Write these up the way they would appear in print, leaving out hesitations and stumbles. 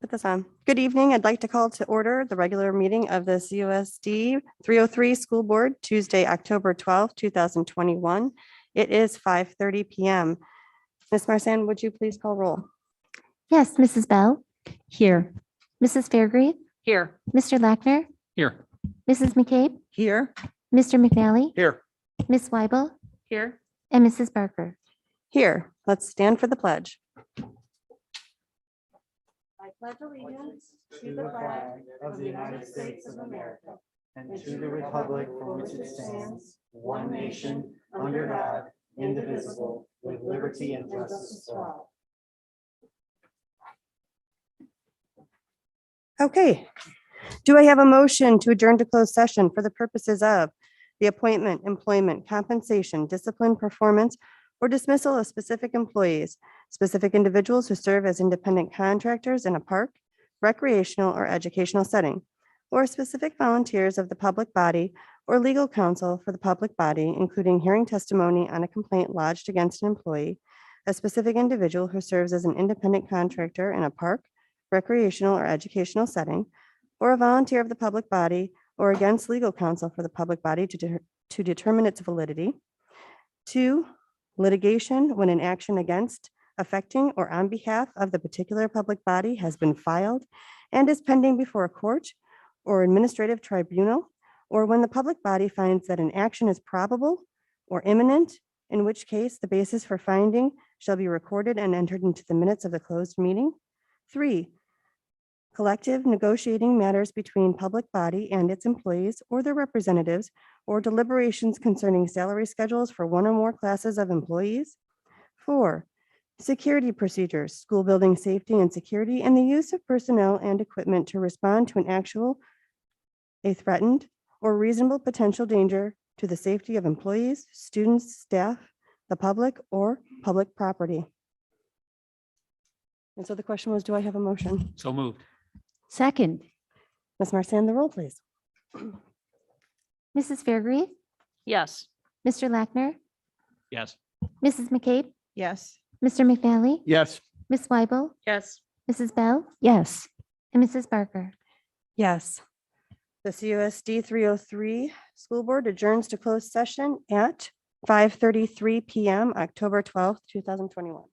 Put this on. Good evening. I'd like to call to order the regular meeting of the CUSD 303 School Board, Tuesday, October 12th, 2021. It is 5:30 PM. Ms. Marsan, would you please call roll? Yes, Mrs. Bell, Here. Mrs. Fairgrave, Here. Mr. Lackner, Here. Mrs. McCabe, Here. Mr. McNally, Here. Miss Weibel, Here. and Mrs. Barker. Here, let's stand for the pledge. I pledge allegiance to the flag of the United States of America and to the republic for which it stands, one nation, under God, indivisible, with liberty and justice for all. Okay. Do I have a motion to adjourn to closed session for the purposes of the appointment, employment, compensation, discipline, performance, or dismissal of specific employees, specific individuals who serve as independent contractors in a park, recreational, or educational setting, or specific volunteers of the public body or legal counsel for the public body, including hearing testimony on a complaint lodged against an employee, a specific individual who serves as an independent contractor in a park, recreational, or educational setting, or a volunteer of the public body or against legal counsel for the public body to determine its validity. 2, litigation when an action against, affecting, or on behalf of the particular public body has been filed and is pending before a court or administrative tribunal, or when the public body finds that an action is probable or imminent, in which case the basis for finding shall be recorded and entered into the minutes of the closed meeting. 3, collective negotiating matters between public body and its employees or their representatives, or deliberations concerning salary schedules for one or more classes of employees. 4, security procedures, school building safety and security, and the use of personnel and equipment to respond to an actual, a threatened, or reasonable potential danger to the safety of employees, students, staff, the public, or public property. And so the question was, do I have a motion? So moved. Second, Ms. Marsan, the roll, please. Mrs. Fairgrave, Yes. Mr. Lackner, Yes. Mrs. McCabe, Yes. Mr. McNally, Yes. Miss Weibel, Yes. Mrs. Bell, yes, and Mrs. Barker. Yes. The CUSD 303 School Board adjourns to closed session at 5:33 PM, October 12th, 2021.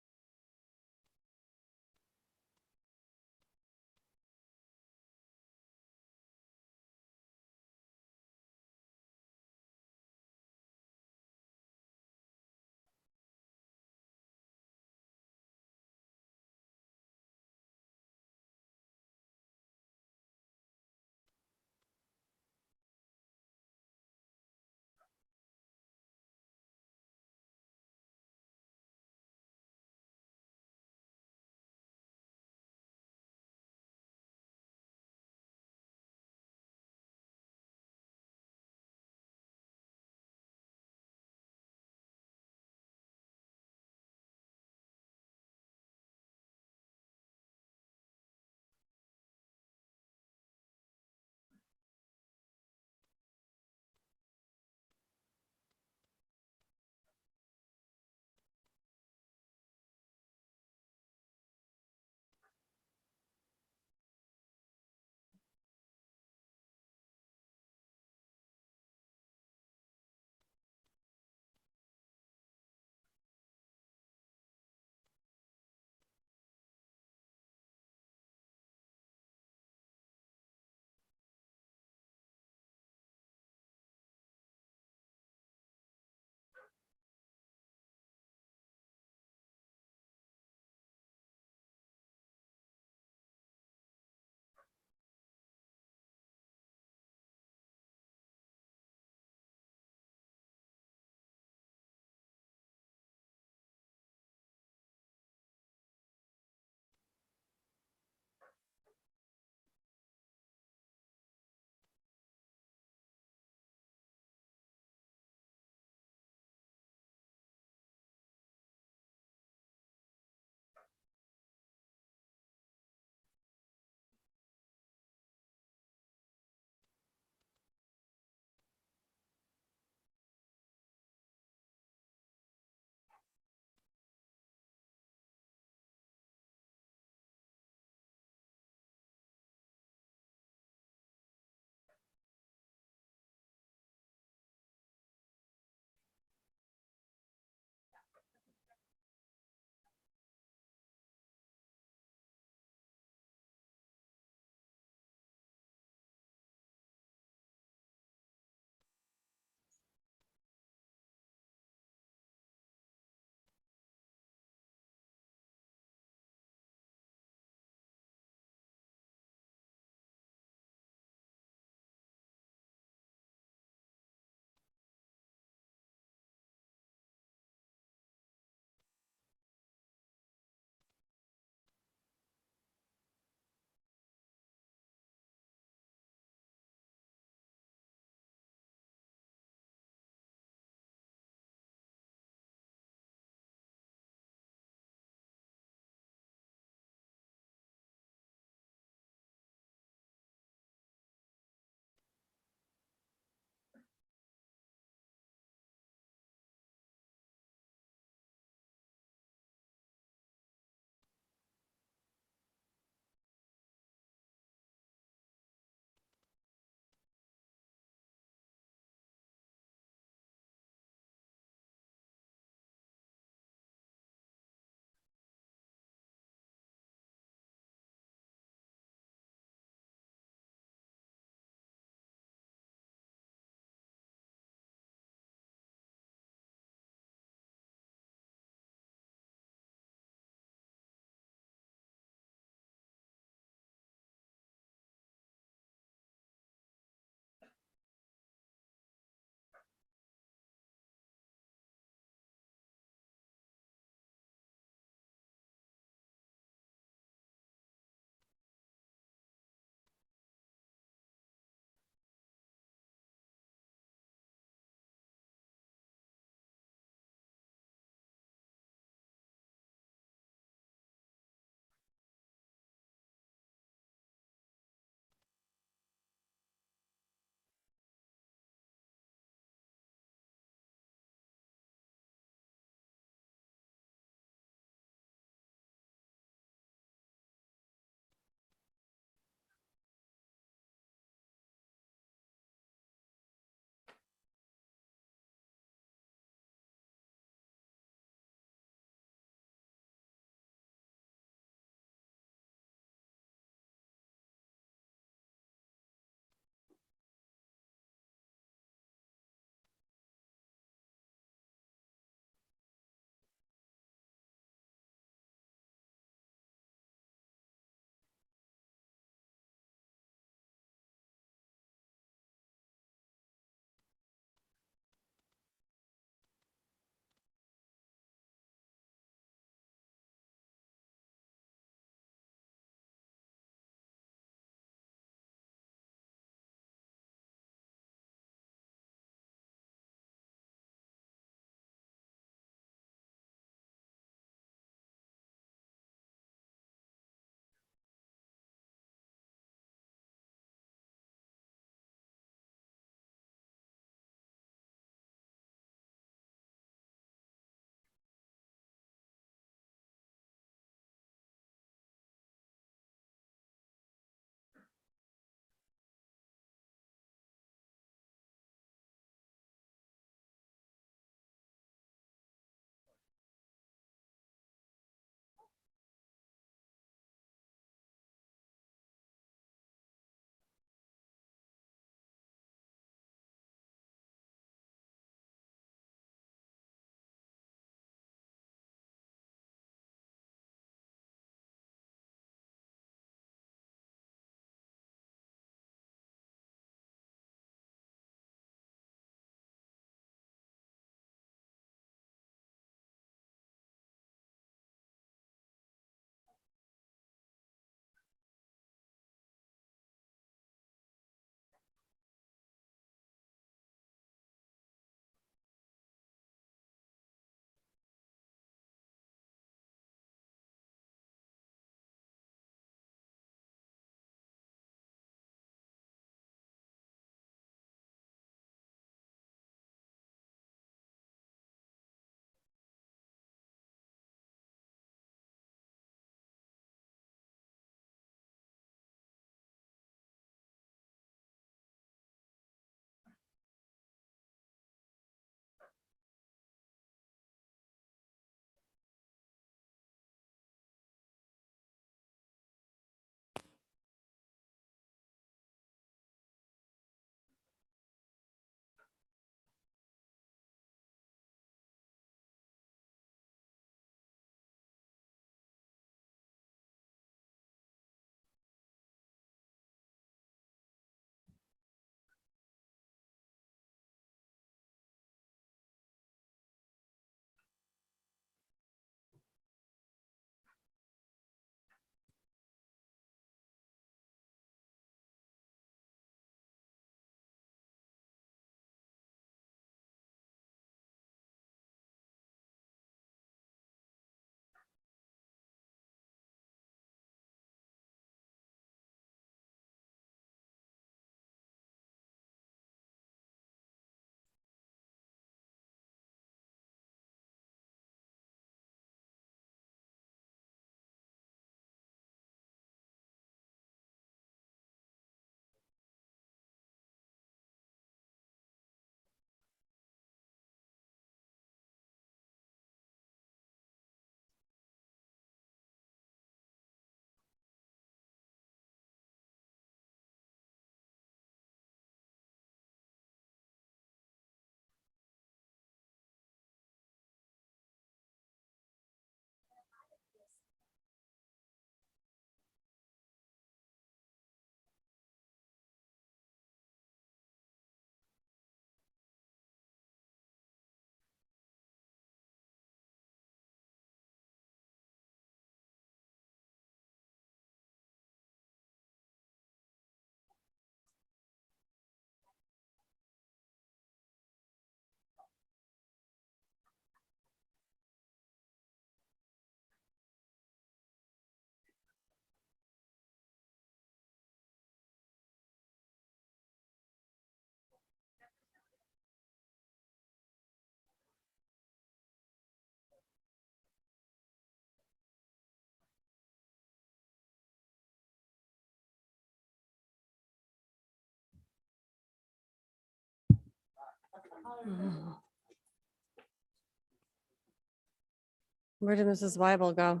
Where did Mrs. Weibel go?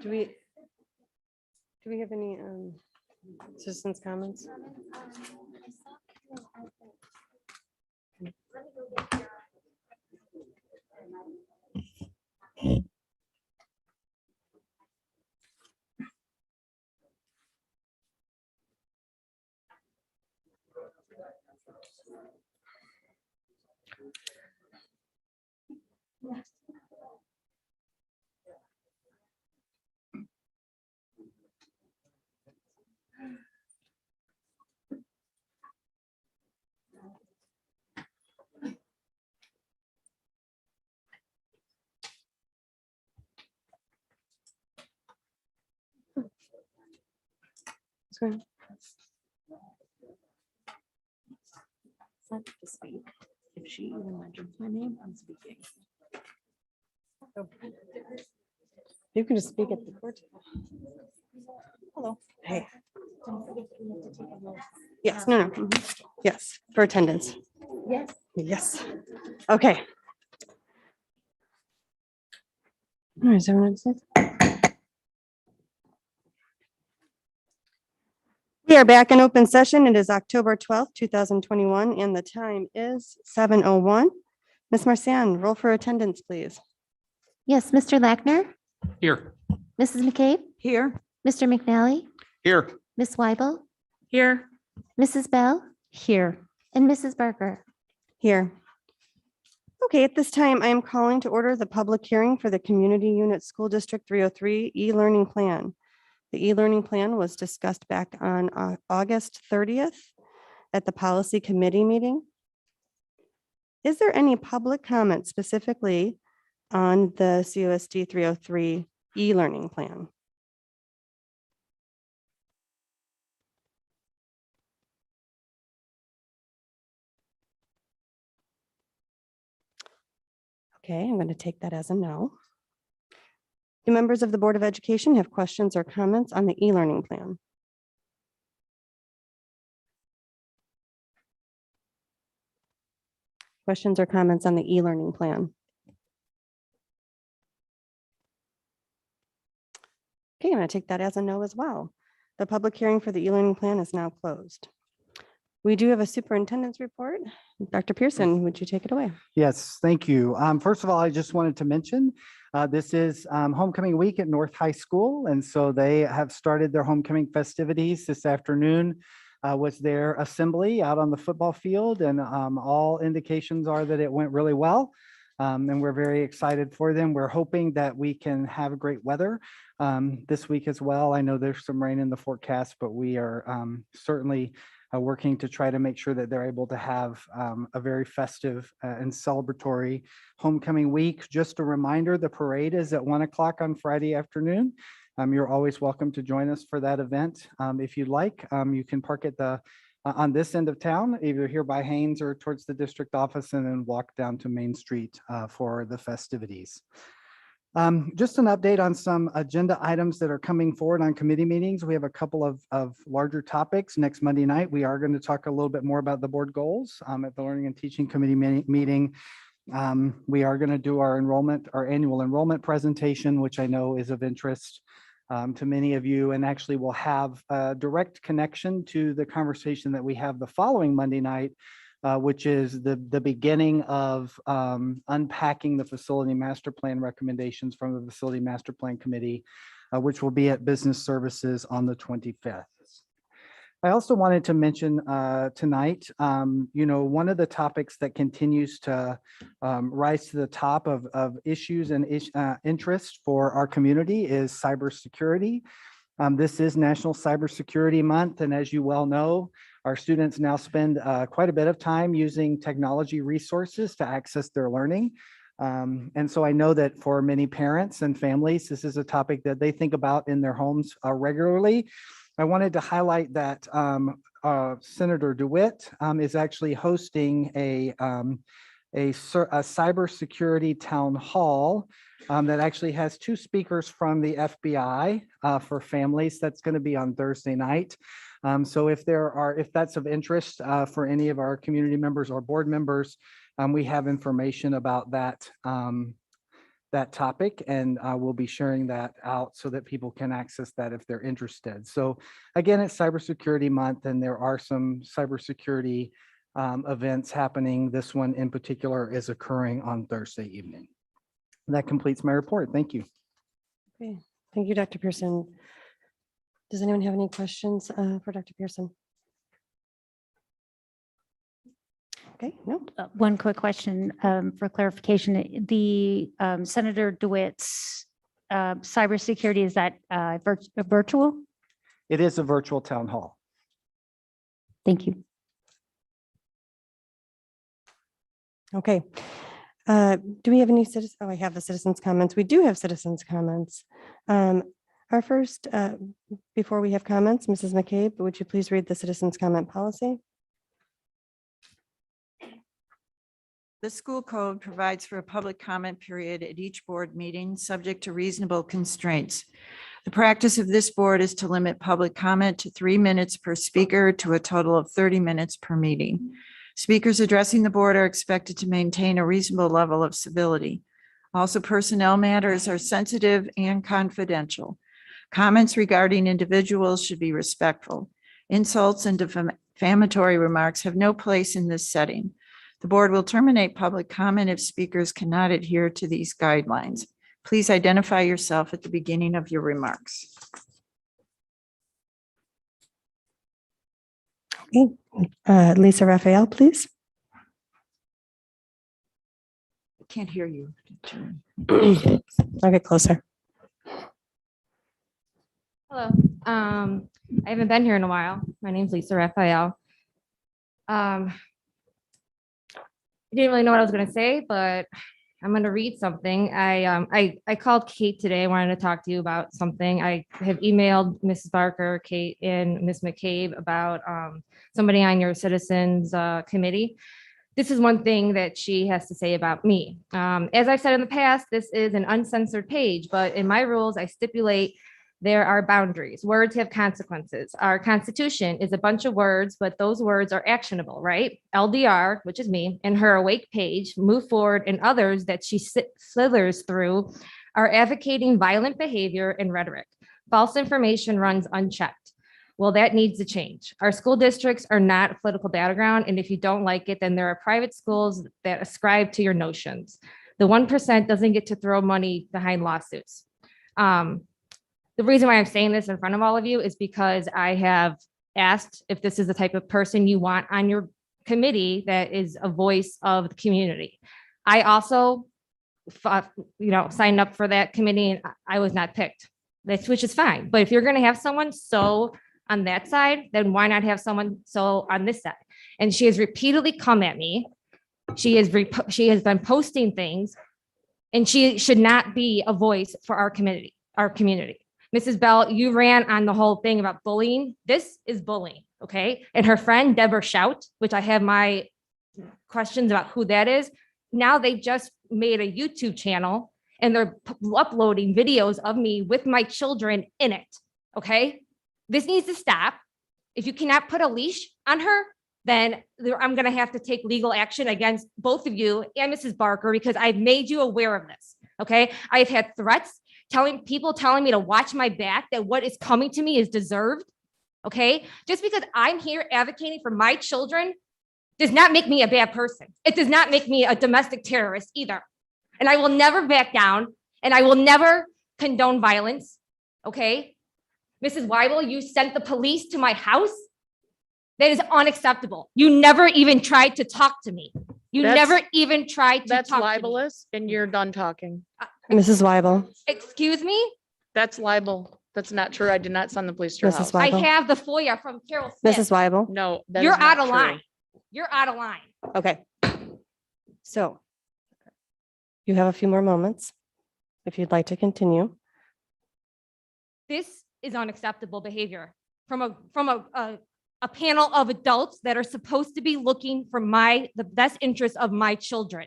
Do we have any citizens' comments? Sorry. To speak. If she even mentions my name, I'm speaking. You can just speak at the court. Hello. Hey. Yes, no. Mhm. Yes, for attendance. Yes. Yes. Okay. All right, is everyone set? We are back in open session. It is October 12th, 2021, and the time is 7:01. Ms. Marsan, roll for attendance, please. Yes, Mr. Lackner, Here. Mrs. McCabe, Here. Mr. McNally, Here. Miss Weibel, Here. Mrs. Bell, Here. and Mrs. Barker. Here. Okay, at this time, I am calling to order the public hearing for the Community Unit School District 303 e-learning plan. The e-learning plan was discussed back on August 30th at the policy committee meeting. Is there any public comment specifically on the CUSD 303 e-learning plan? Okay, I'm going to take that as a no. Do members of the Board of Education have questions or comments on the e-learning plan? Questions or comments on the e-learning plan? Okay, I'm going to take that as a no as well. The public hearing for the e-learning plan is now closed. We do have a superintendent's report. Dr. Pearson, would you take it away? Yes, thank you. First of all, I just wanted to mention, this is homecoming week at North High School. And so they have started their homecoming festivities this afternoon. Was their assembly out on the football field, and all indications are that it went really well. And we're very excited for them. We're hoping that we can have great weather this week as well. I know there's some rain in the forecast, but we are certainly working to try to make sure that they're able to have a very festive and celebratory homecoming week. Just a reminder, the parade is at 1 o'clock on Friday afternoon. You're always welcome to join us for that event. If you'd like, you can park at the on this end of town, either here by Haynes or towards the district office, and then walk down to Main Street for the festivities. Just an update on some agenda items that are coming forward on committee meetings. We have a couple of larger topics. Next Monday night, we are going to talk a little bit more about the board goals at the Learning and Teaching Committee meeting. We are going to do our annual enrollment presentation, which I know is of interest to many of you, and actually will have a direct connection to the conversation that we have the following Monday night, which is the beginning of unpacking the facility master plan recommendations from the Facility Master Plan Committee, which will be at Business Services on the 25th. I also wanted to mention tonight, one of the topics that continues to rise to the top of issues and interest for our community is cybersecurity. This is National Cybersecurity Month, and as you well know, our students now spend quite a bit of time using technology resources to access their learning. And so I know that for many parents and families, this is a topic that they think about in their homes regularly. I wanted to highlight that Senator DeWitt is actually hosting a a cybersecurity town hall that actually has 2 speakers from the FBI for families. That's going to be on Thursday night. So if that's of interest for any of our community members or board members, we have information about that topic, and we'll be sharing that out so that people can access that if they're interested. So again, it's Cybersecurity Month, and there are some cybersecurity events happening. This one in particular is occurring on Thursday evening. That completes my report. Thank you. Okay, thank you, Dr. Pearson. Does anyone have any questions for Dr. Pearson? Okay, no. One quick question for clarification. The Senator DeWitt's cybersecurity, is that virtual? It is a virtual town hall. Thank you. Okay. Do we have any citizens? Oh, I have the citizens' comments. We do have citizens' comments. Our first, before we have comments, Mrs. McCabe, would you please read the citizens' comment policy? The school code provides for a public comment period at each board meeting, subject to reasonable constraints. The practice of this board is to limit public comment to 3 minutes per speaker to a total of 30 minutes per meeting. Speakers addressing the board are expected to maintain a reasonable level of civility. Also, personnel matters are sensitive and confidential. Comments regarding individuals should be respectful. Insults and defamatory remarks have no place in this setting. The board will terminate public comment if speakers cannot adhere to these guidelines. Please identify yourself at the beginning of your remarks. Okay. Lisa Raphael, please. I can't hear you. I'll get closer. Hello. I haven't been here in a while. My name's Lisa Raphael. I didn't really know what I was going to say, but I'm going to read something. I called Kate today. I wanted to talk to you about something. I have emailed Mrs. Barker, Kate, and Ms. McCabe about somebody on your citizens committee. This is one thing that she has to say about me. As I've said in the past, this is an uncensored page, but in my rules, I stipulate there are boundaries. Words have consequences. Our Constitution is a bunch of words, but those words are actionable, right? LDR, which is me, and her awake page, Move Forward, and others that she slithers through are advocating violent behavior and rhetoric. False information runs unchecked. Well, that needs to change. Our school districts are not a political battleground, and if you don't like it, then there are private schools that ascribe to your notions. The 1% doesn't get to throw money behind lawsuits. The reason why I'm saying this in front of all of you is because I have asked if this is the type of person you want on your committee that is a voice of the community. I also, signed up for that committee and I was not picked, which is fine. But if you're going to have someone so on that side, then why not have someone so on this side? And she has repeatedly come at me. She has been posting things, and she should not be a voice for our community. Mrs. Bell, you ran on the whole thing about bullying. This is bullying, okay? And her friend, Deborah Shout, which I have my questions about who that is. Now they just made a YouTube channel and they're uploading videos of me with my children in it, okay? This needs to stop. If you cannot put a leash on her, then I'm gonna have to take legal action against both of you and Mrs. Barker because I've made you aware of this, okay? I've had threats, telling me to watch my back, that what is coming to me is deserved, okay? Just because I'm here advocating for my children does not make me a bad person. It does not make me a domestic terrorist either. And I will never back down, and I will never condone violence, okay? Mrs. Weibel, you sent the police to my house? That is unacceptable. You never even tried to talk to me. You never even tried to talk That's to me. libelous, and you're done talking. Mrs. Weibel. Excuse me? That's libel. That's not true. I did not send the police to your Mrs. house. Weibel. I have the FOIA from Carol Smith. Mrs. Weibel. No, that You're is not out of true. line. You're out of line. Okay. So you have a few more moments if you'd like to continue. This is unacceptable behavior from a a panel of adults that are supposed to be looking for the best interest of my children.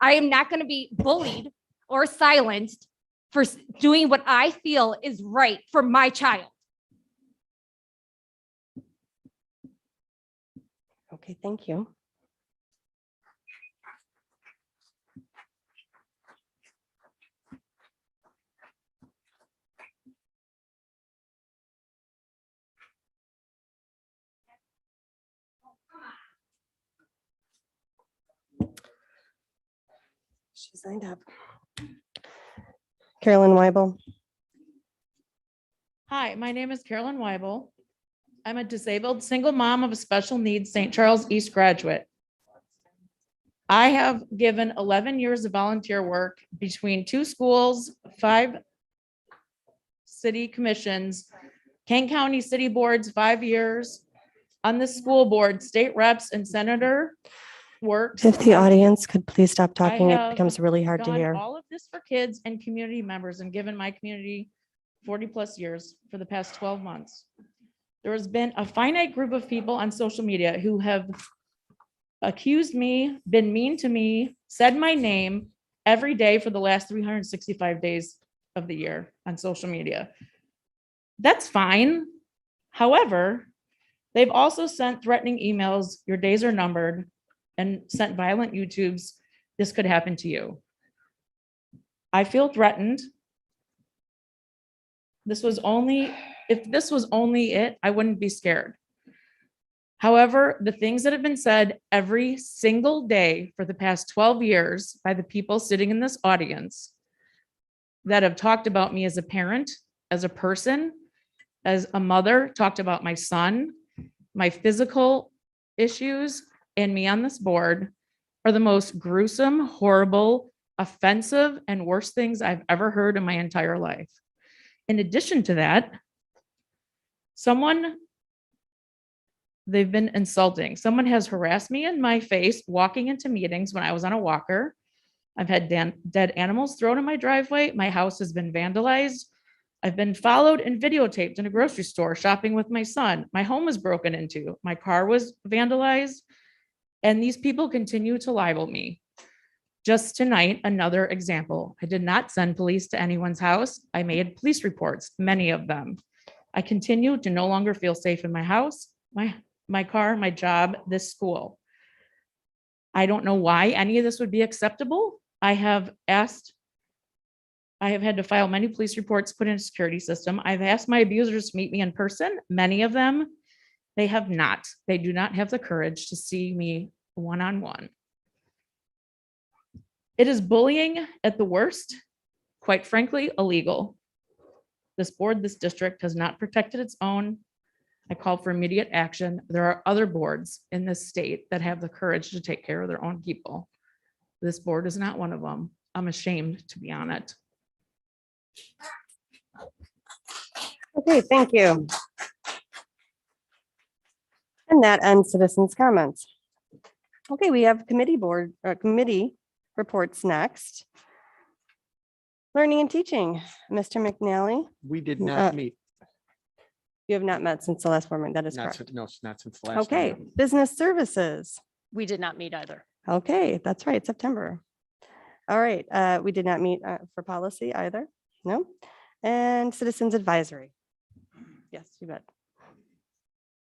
I am not going to be bullied or silenced for doing what I feel is right for my child. Okay, thank you. She signed up. Carolyn Weibel. Hi, my name is Carolyn Weibel. I'm a disabled single mom of a special needs St. Charles East graduate. I have given 11 years of volunteer work between 2 schools, 5 city commissions, Kane County City Boards, 5 years, on the school board, state reps and senator works. If the audience could please stop talking, it have becomes really hard to done hear. all of this for kids and community members and given my community 40+ years for the past 12 months. There has been a finite group of people on social media who have accused me, been mean to me, said my name every day for the last 365 days of the year on social media. That's fine. However, they've also sent threatening emails, your days are numbered, and sent violent YouTubes, this could happen to you. I feel threatened. If this was only it, I wouldn't be scared. However, the things that have been said every single day for the past 12 years by the people sitting in this audience that have talked about me as a parent, as a person, as a mother, talked about my son, my physical issues, and me on this board are the most gruesome, horrible, offensive, and worst things I've ever heard in my entire life. In addition to that, they've been insulting. Someone has harassed me in my face walking into meetings when I was on a walker. I've had dead animals thrown in my driveway. My house has been vandalized. I've been followed and videotaped in a grocery store shopping with my son. My home was broken into. My car was vandalized. And these people continue to libel me. Just tonight, another example. I did not send police to anyone's house. I made police reports, many of them. I continue to no longer feel safe in my house, my car, my job, this school. I don't know why any of this would be acceptable. I have had to file many police reports, put in a security system. I've asked my abusers to meet me in person. Many of them, they have not. They do not have the courage to see me one-on-one. It is bullying at the worst, quite frankly, illegal. This board, this district has not protected its own. I call for immediate action. There are other boards in this state that have the courage to take care of their own people. This board is not one of them. I'm ashamed to be on it. Okay, thank you. And that ends citizens' comments. Okay, we have committee reports next. Learning and teaching, Mr. McNally, We did Uh, not meet. you have not met since the last board meeting. That is Not correct. since- No, not since the last. Okay, meeting. business services. We did not meet either. Okay, that's right, September. All right, we did not meet for policy either, no? And citizens advisory. Yes, you bet.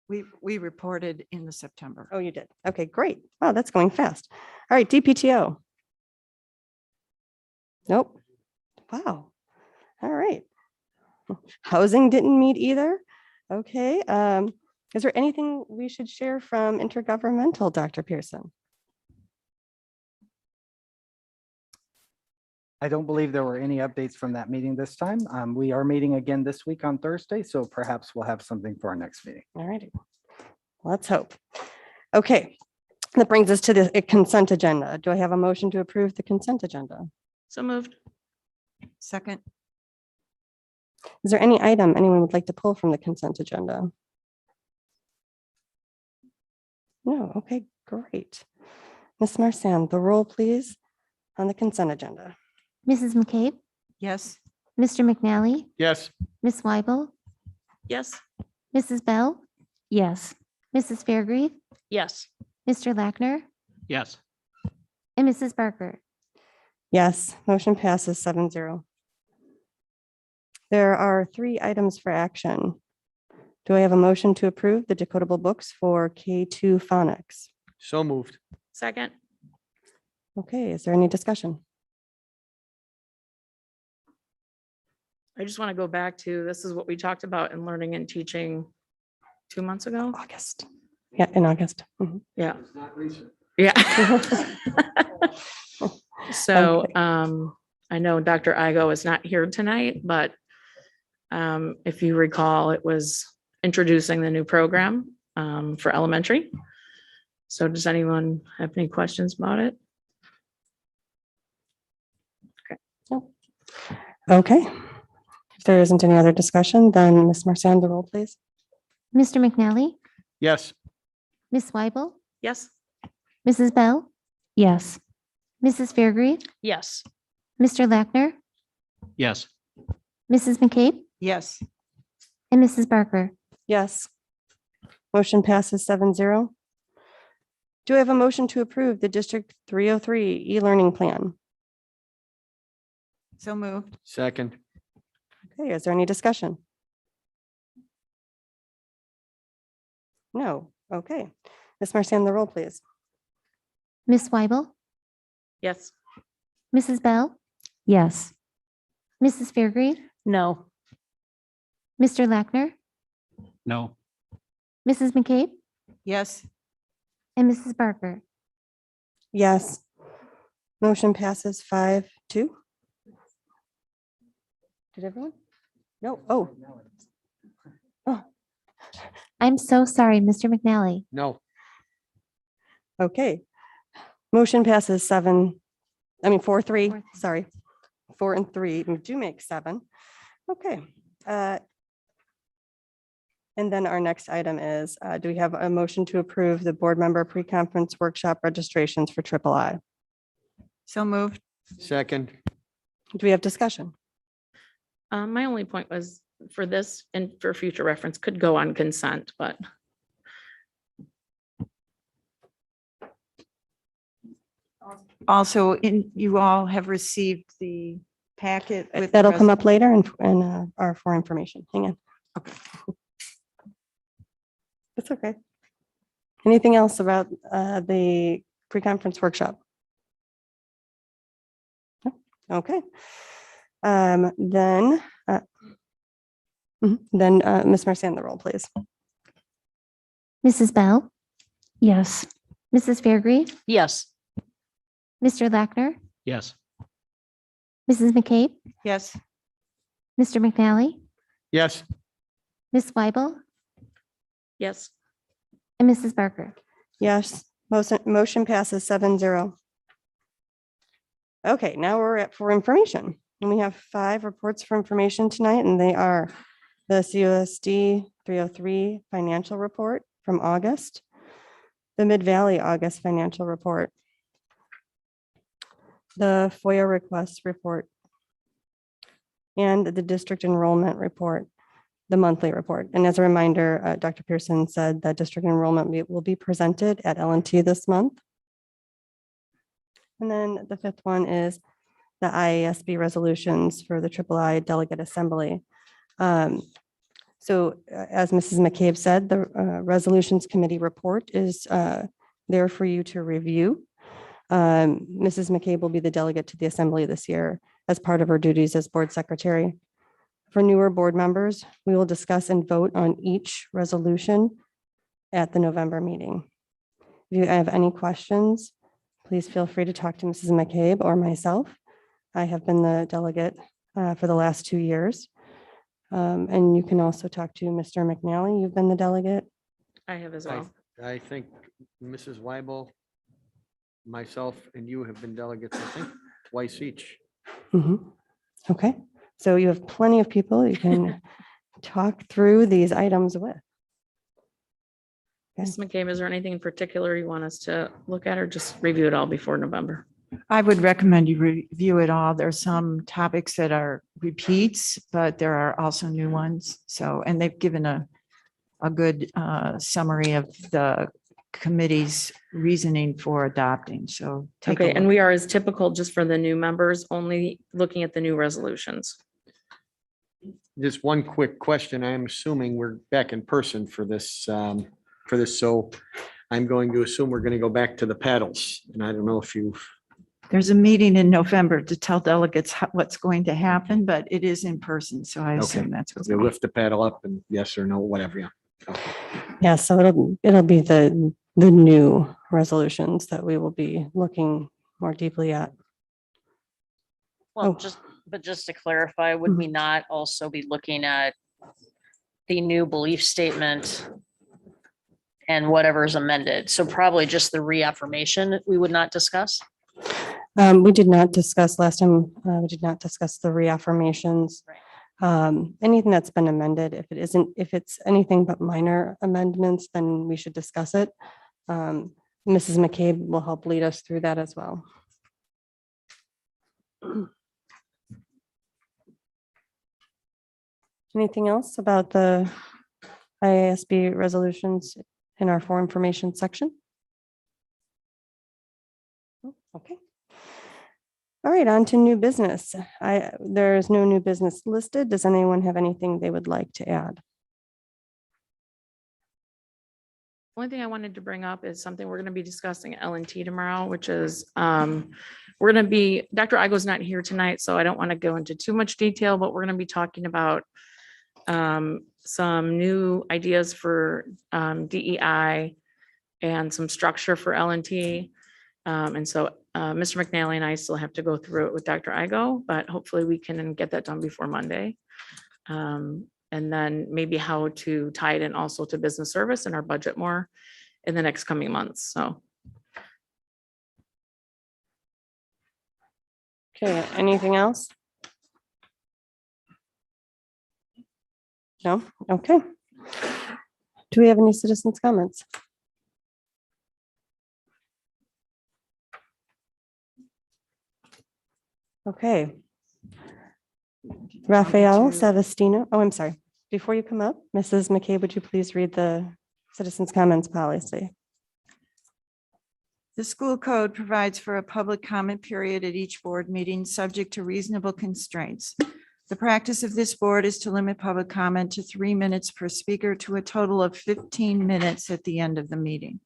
We reported in the September. Oh, you did. Okay, great. Wow, that's going fast. All right, DPTO. Nope. Wow. All right. Housing didn't meet either. Okay. Is there anything we should share from intergovernmental, Dr. Pearson? I don't believe there were any updates from that meeting this time. We are meeting again this week on Thursday, so perhaps we'll have something for our next meeting. All righty. Let's hope. Okay. That brings us to the consent agenda. Do I have a motion to approve the consent agenda? So moved. Second, Is there any item anyone would like to pull from the consent agenda? No. Okay, great. Ms. Marsan, the roll, please, on the consent agenda. Mrs. McCabe, yes. Mr. McNally, Yes. Ms. Weibel, Yes. Mrs. Bell, Yes. Mrs. Fairgrave, Yes. Mr. Lackner, Yes. and Mrs. Barker. Yes, motion passes 7-0. There are 3 items for action. Do I have a motion to approve the decodable books for K2 phonics? So moved. Second. Okay, is there any discussion? I just want to go back to, this is what we talked about in learning and teaching 2 months ago. August. Yeah, in August. Mhm. Yeah. Yeah. So, Okay. I know Dr. Igo is not here tonight, but if you recall, it was introducing the new program for elementary. So does anyone have any questions about it? Okay. If there isn't any other discussion, then Ms. Marsan, the roll, please. Mr. McNally, Yes. Miss Weibel, Yes. Mrs. Bell, Yes. Mrs. Fairgrave, Yes. Mr. Lackner, Yes. Mrs. McCabe, Yes. and Mrs. Barker. Yes. Motion passes 7-0. Do I have a motion to approve the District 303 e-learning plan? So moved. Second. Okay, is there any discussion? No. Okay. Ms. Marsan, the roll, please. Miss Weibel, Yes. Mrs. Bell, Yes. Mrs. Fairgrave, No. Mr. Lackner, No. Mrs. McCabe, Yes. and Mrs. Barker. Yes. Motion passes 5-2. Did everyone? No. Oh. Oh, I'm so sorry, Mr. McNally. No. okay. Motion passes 4-3, sorry. 4 and 3 do make 7. Okay. And then our next item is, do we have a motion to approve the board member pre-conference workshop registrations for III? So moved. Second. Do we have discussion? My only point was for this and for future reference could go on consent, but Also, you all have received the packet with. That'll come up later and are for information. Hang on. Okay. It's okay. Anything else about the pre-conference workshop? No? Okay. Then Ms. Marsan, the roll, please. Mrs. Bell, Yes. Mrs. Fairgrave, yes. Mr. Lackner, Yes. Mrs. McCabe, Yes. Mr. McNally, Yes. Miss Weibel, Yes. and Mrs. Barker. Yes, motion passes 7-0. Okay, now we're at for information. And we have 5 reports for information tonight, and they are the CUSD 303 financial report from August, the Mid-Valley August financial report, the FOIA request report, and the district enrollment report, the monthly report. And as a reminder, Dr. Pearson said that district enrollment will be presented at L&T this month. And then the 5th one is the IASB resolutions for the III Delegate Assembly. So as Mrs. McCabe said, the Resolutions Committee report is there for you to review. Mrs. McCabe will be the delegate to the Assembly this year as part of her duties as Board Secretary. For newer board members, we will discuss and vote on each resolution at the November meeting. If you have any questions, please feel free to talk to Mrs. McCabe or myself. I have been the delegate for the last 2 years. And you can also talk to Mr. McNally. You've been the delegate. I have as well. I think Mrs. Weibel, myself, and you have been delegates, I think, twice each. Mhm. Okay, so you have plenty of people you can talk through these items with. Ms. McCabe, is there anything in particular you want us to look at or just review it all before November? I would recommend you review it all. There's some topics that are repeats, but there are also new ones. So, and they've given a a good summary of the committee's reasoning for adopting. So take a Okay, and look. we are as typical just for the new members, only looking at the new resolutions. Just one quick question. I'm assuming we're back in person for this, so I'm going to assume we're going to go back to the paddles. And I don't know if you, There's a meeting in November to tell delegates what's going to happen, but it is in person. So I assume that's what's you going. lift the paddle up and yes or no, whatever, yeah. Okay. Yeah, so it'll be the new resolutions that we will be looking more deeply at. Well, Oh. just to clarify, would we not also be looking at the new belief statement and whatever's amended? So probably just the reaffirmation we would not discuss? We did not discuss last time, we did not discuss the reaffirmations. Anything that's been amended, if it's anything but minor amendments, then we should discuss it. Mrs. McCabe will help lead us through that as well. Anything else about the IASB resolutions in our for information section? Okay. All right, on to new business. There is no new business listed. Does anyone have anything they would like to add? Only thing I wanted to bring up is something we're going to be discussing at L&T tomorrow, which is we're going to be, Dr. Igo's not here tonight, so I don't want to go into too much detail, but we're going to be talking about some new ideas for DEI and some structure for L&T. And so Mr. McNally and I still have to go through it with Dr. Igo, but hopefully we can get that done before Monday. And then maybe how to tie it in also to business service and our budget more in the next coming months. So. Okay, anything else? No? Okay. Do we have any citizens' comments? Okay. Raphael Savastino. Oh, I'm sorry. Before you come up, Mrs. McCabe, would you please read the citizens' comments policy? The school code provides for a public comment period at each board meeting, subject to reasonable constraints. The practice of this board is to limit public comment to 3 minutes per speaker to a total of 15 minutes at the end of the meeting.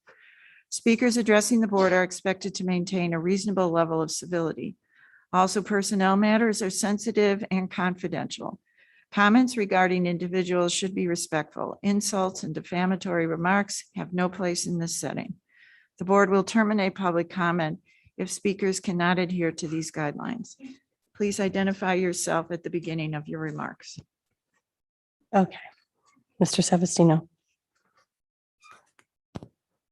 Speakers addressing the board are expected to maintain a reasonable level of civility. Also, personnel matters are sensitive and confidential. Comments regarding individuals should be respectful. Insults and defamatory remarks have no place in this setting. The board will terminate public comment if speakers cannot adhere to these guidelines. Please identify yourself at the beginning of your remarks. Okay. Mr. Savastino.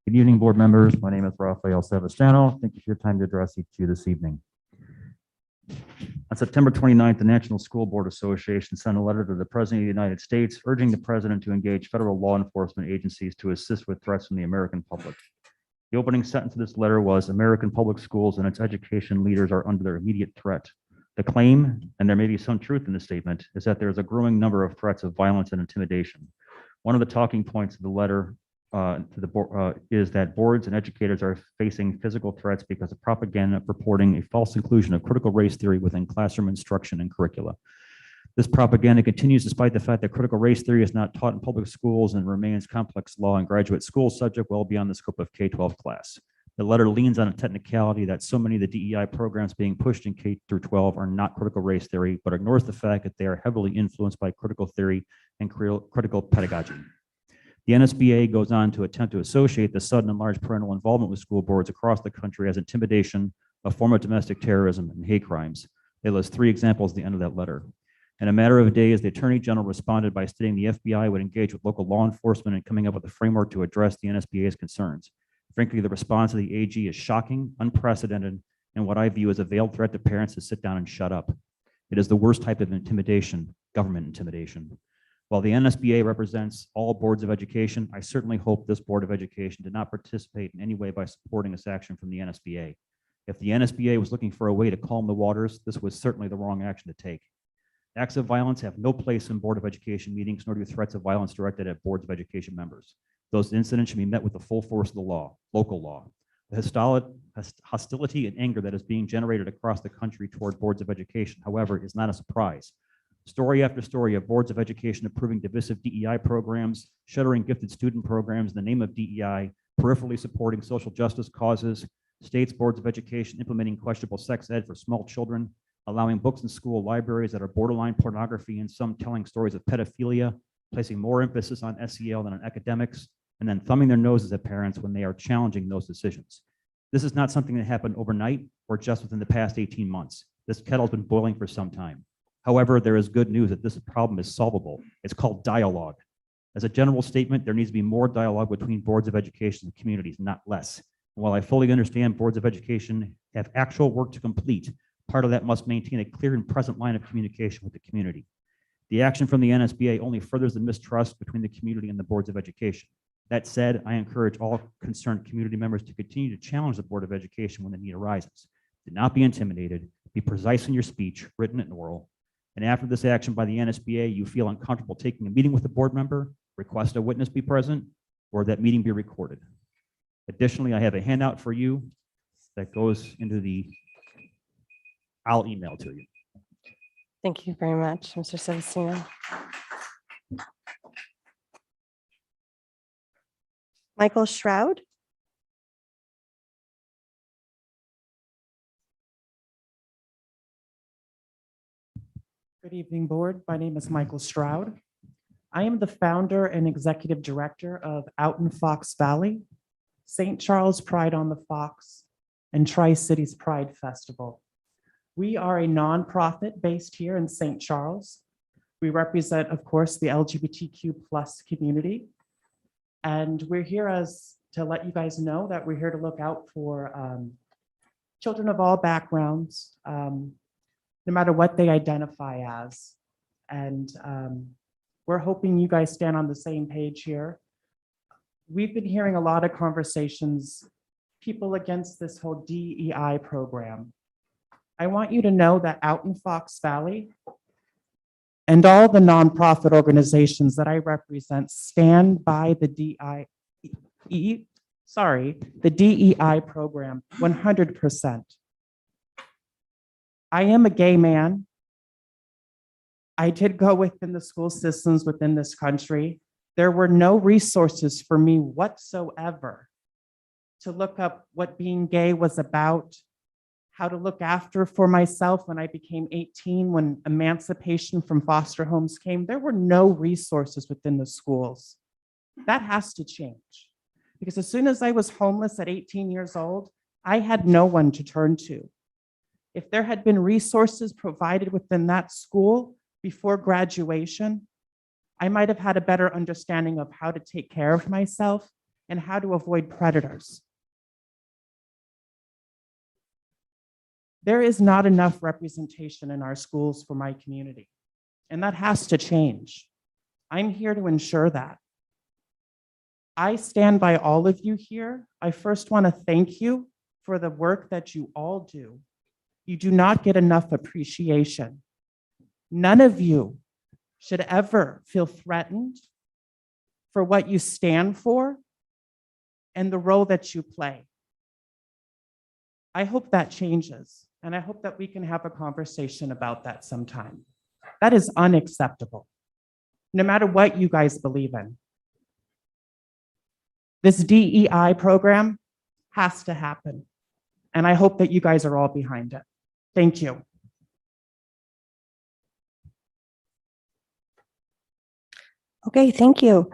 Good evening, board members. My name is Raphael Savastano. Thank you for your time to address each of you this evening. On September 29th, the National School Board Association sent a letter to the President of the United States urging the President to engage federal law enforcement agencies to assist with threats from the American public. The opening sentence of this letter was, American public schools and its education leaders are under their immediate threat. The claim, and there may be some truth in the statement, is that there is a growing number of threats of violence and intimidation. One of the talking points of the letter is that boards and educators are facing physical threats because of propaganda purporting a false inclusion of critical race theory within classroom instruction and curricula. This propaganda continues despite the fact that critical race theory is not taught in public schools and remains complex law and graduate school subject well beyond the scope of K-12 class. The letter leans on a technicality that so many of the DEI programs being pushed in K through 12 are not critical race theory, but ignores the fact that they are heavily influenced by critical theory and critical pedagogy. The NSBA goes on to attempt to associate the sudden and large parental involvement with school boards across the country as intimidation, a form of domestic terrorism, and hate crimes. They list 3 examples at the end of that letter. In a matter of days, the Attorney General responded by stating the FBI would engage with local law enforcement in coming up with a framework to address the NSBA's concerns. Frankly, the response of the AG is shocking, unprecedented, and what I view as a veiled threat to parents to sit down and shut up. It is the worst type of intimidation, government intimidation. While the NSBA represents all boards of education, I certainly hope this Board of Education did not participate in any way by supporting this action from the NSBA. If the NSBA was looking for a way to calm the waters, this was certainly the wrong action to take. Acts of violence have no place in Board of Education meetings, nor do threats of violence directed at boards of education members. Those incidents should be met with the full force of the law, local law. The hostility and anger that is being generated across the country toward boards of education, however, is not a surprise. Story after story of boards of education approving divisive DEI programs, shuttering gifted student programs in the name of DEI, peripherally supporting social justice causes, states boards of education implementing questionable sex ed for small children, allowing books in school libraries that are borderline pornography and some telling stories of pedophilia, placing more emphasis on SEL than on academics, and then thumbing their noses at parents when they are challenging those decisions. This is not something that happened overnight or just within the past 18 months. This kettle's been boiling for some time. However, there is good news that this problem is solvable. It's called dialogue. As a general statement, there needs to be more dialogue between boards of education and communities, not less. And while I fully understand boards of education have actual work to complete, part of that must maintain a clear and present line of communication with the community. The action from the NSBA only furthers the mistrust between the community and the boards of education. That said, I encourage all concerned community members to continue to challenge the Board of Education when the need arises. Do not be intimidated. Be precise in your speech, written and oral. And after this action by the NSBA, you feel uncomfortable taking a meeting with a board member, request a witness be present, or that meeting be recorded. Additionally, I have a handout for you that goes into I'll email to you. Thank you very much, Mr. Sevastino. Michael Shroud. Good evening, Board. My name is Michael Shroud. I am the founder and executive director of Out in Fox Valley, St. Charles Pride on the Fox, and Tri-Cities Pride Festival. We are a nonprofit based here in St. Charles. We represent, of course, the LGBTQ+ community. And we're here to let you guys know that we're here to look out for children of all backgrounds, no matter what they identify as. And we're hoping you guys stand on the same page here. We've been hearing a lot of conversations, people against this whole DEI program. I want you to know that Out in Fox Valley and all the nonprofit organizations that I represent stand by the DEI program 100%. I am a gay man. I did go within the school systems within this country. There were no resources for me whatsoever to look up what being gay was about, how to look after for myself when I became 18, when emancipation from foster homes came. There were no resources within the schools. That has to change. Because as soon as I was homeless at 18 years old, I had no one to turn to. If there had been resources provided within that school before graduation, I might have had a better understanding of how to take care of myself and how to avoid predators. There is not enough representation in our schools for my community, and that has to change. I'm here to ensure that. I stand by all of you here. I first want to thank you for the work that you all do. You do not get enough appreciation. None of you should ever feel threatened for what you stand for and the role that you play. I hope that changes, and I hope that we can have a conversation about that sometime. That is unacceptable, no matter what you guys believe in. This DEI program has to happen, and I hope that you guys are all behind it. Thank you. Okay, thank you.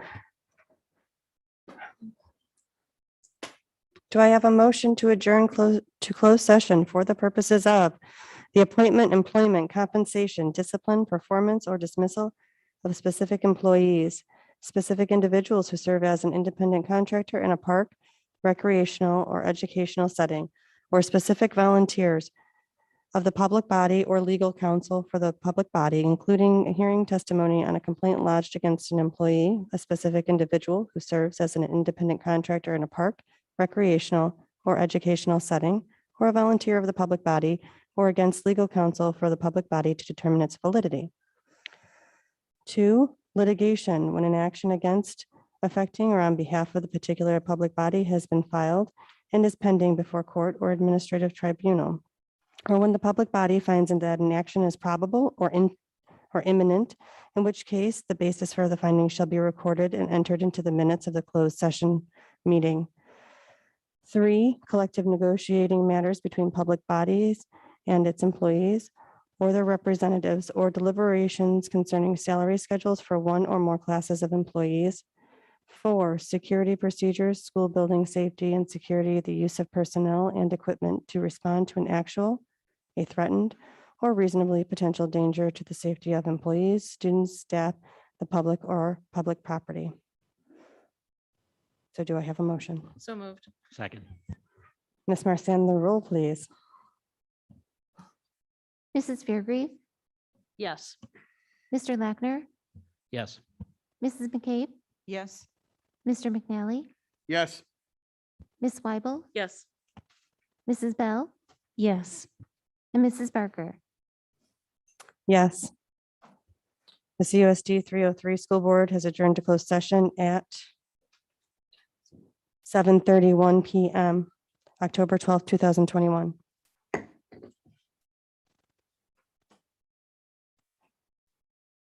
Do I have a motion to adjourn to closed session for the purposes of the appointment, employment, compensation, discipline, performance, or dismissal of specific employees, specific individuals who serve as an independent contractor in a park, recreational, or educational setting, or specific volunteers of the public body or legal counsel for the public body, including hearing testimony on a complaint lodged against an employee, a specific individual who serves as an independent contractor in a park, recreational, or educational setting, or a volunteer of the public body, or against legal counsel for the public body to determine its validity. 2, litigation, when an action against, affecting, or on behalf of the particular public body has been filed and is pending before court or administrative tribunal, or when the public body finds that an action is probable or imminent, in which case the basis for the finding shall be recorded and entered into the minutes of the closed session meeting. 3, collective negotiating matters between public bodies and its employees or their representatives, or deliberations concerning salary schedules for one or more classes of employees. 4, security procedures, school building safety and security, the use of personnel and equipment to respond to an actual, a threatened, or reasonably potential danger to the safety of employees, students, staff, the public, or public property. So do I have a motion? So moved. Second. Ms. Marsan, the roll, please. Mrs. Fairgrave, Yes. Mr. Lackner, Yes. Mrs. McCabe, Yes. Mr. McNally, Yes. Ms. Weibel, Yes. Mrs. Bell, Yes. and Mrs. Barker. Yes. The CUSD 303 School Board has adjourned to closed session at 7:31 PM, October 12th, 2021.